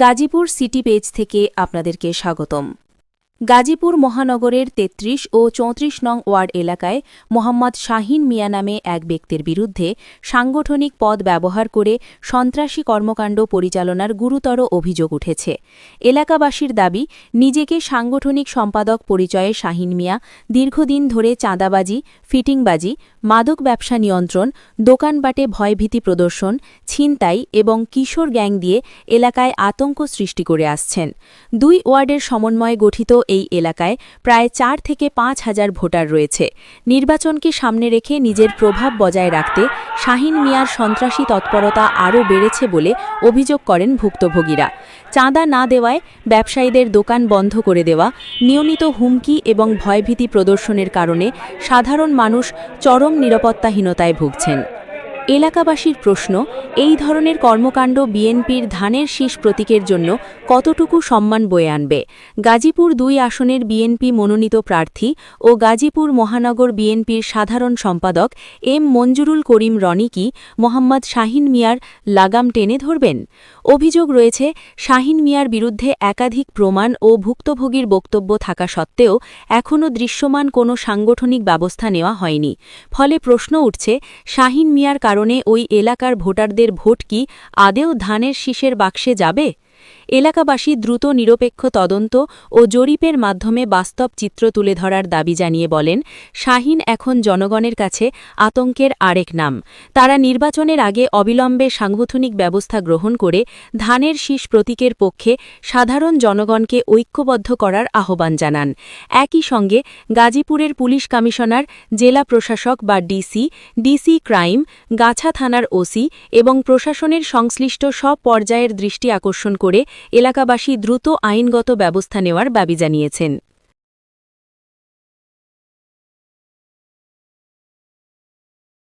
Gazipur city page থেকে আপনাদেরকে স্বাগতম। গাজীপুর মহানগরের ৩৩ ও ৩৪ নং ওয়ার্ড এলাকায় মোহাম্মদ শাহীন মিয়া নামে এক ব্যক্তির বিরুদ্ধে সাংগঠনিক পদ ব্যবহার করে সন্ত্রাসী কর্মকাণ্ড পরিচালনার গুরুতর অভিযোগ উঠেছে। এলাকাবাসীর দাবি, নিজেকে সাংগঠনিক সম্পাদক পরিচয়ে শাহীন মিয়া দীর্ঘদিন ধরে চাঁদাবাজি, ফিটিংবাজি, মাদক ব্যবসা নিয়ন্ত্রণ, দোকানপাটে ভয়ভীতি প্রদর্শন, ছিনতাই এবং কিশোর গ্যাং দিয়ে এলাকায় আতঙ্ক সৃষ্টি করে আসছেন। ২ ওয়ার্ডের সমন্বয়ে গঠিত এই এলাকায় প্রায় ৪ থেকে ৫ হাজার ভোটার রয়েছে। নির্বাচনকে সামনে রেখে নিজের প্রভাব বজায় রাখতে শাহীন মিয়ার সন্ত্রাসী তৎপরতা আরও বেড়েছে বলে অভিযোগ করেন ভুক্তভোগীরা। চাঁদা না দেওয়ায় ব্যবসায়ীদের দোকান বন্ধ করে দেওয়া, নিয়মিত হুমকি এবং ভয়ভীতি প্রদর্শনের কারণে সাধারণ মানুষ চরম নিরাপত্তাহীনতায় ভুগছেন। এলাকাবাসীর প্রশ্ন, এই ধরনের কর্মকাণ্ড বিএনপির ধানের শীষ প্রতীকের জন্য কতটুকু সম্মান বয়ে আনবে? গাজীপুর ২ আসনের বিএনপি মনোনীত প্রার্থী ও গাজীপুর মহানগর বিএনপির সাধারণ সম্পাদক এম মঞ্জুরুল করিম রনি কি মোহাম্মদ শাহীন মিয়ার লাগাম টেনে ধরবেন? অভিযোগ রয়েছে, শাহীন মিয়ার বিরুদ্ধে একাধিক প্রমাণ ও ভুক্তভোগীর বক্তব্য থাকা সত্ত্বেও এখনও দৃশ্যমান কোনো সাংগঠনিক ব্যবস্থা নেওয়া হয়নি। ফলে প্রশ্ন উঠছে, শাহীন মিয়ার কারণে ওই এলাকার ভোটারদের ভোট কি আদেও ধানের শীষের বাক্সে যাবে? এলাকাবাসী দ্রুত নিরপেক্ষ তদন্ত ও জরিপের মাধ্যমে বাস্তব চিত্র তুলে ধরার দাবি জানিয়ে বলেন, শাহীন এখন জনগণের কাছে আতঙ্কের আরেক নাম। তারা নির্বাচনের আগে অবিলম্বে সাংগঠনিক ব্যবস্থা গ্রহণ করে ধানের শীষ প্রতীকের পক্ষে সাধারণ জনগণকে ঐক্যবদ্ধ করার আহ্বান জানান। একই সঙ্গে গাজীপুরের পুলিশ কমিশনার, জেলা প্রশাসক বা ডিসি ক্রাইম, গাছা থানার ওসি এবং প্রশাসনের সংশ্লিষ্ট সব পর্যায়ের দৃষ্টি আকর্ষণ করে এলাকাবাসী দ্রুত আইনগত ব্যবস্থা নেওয়ার দাবি জানিয়েছেন।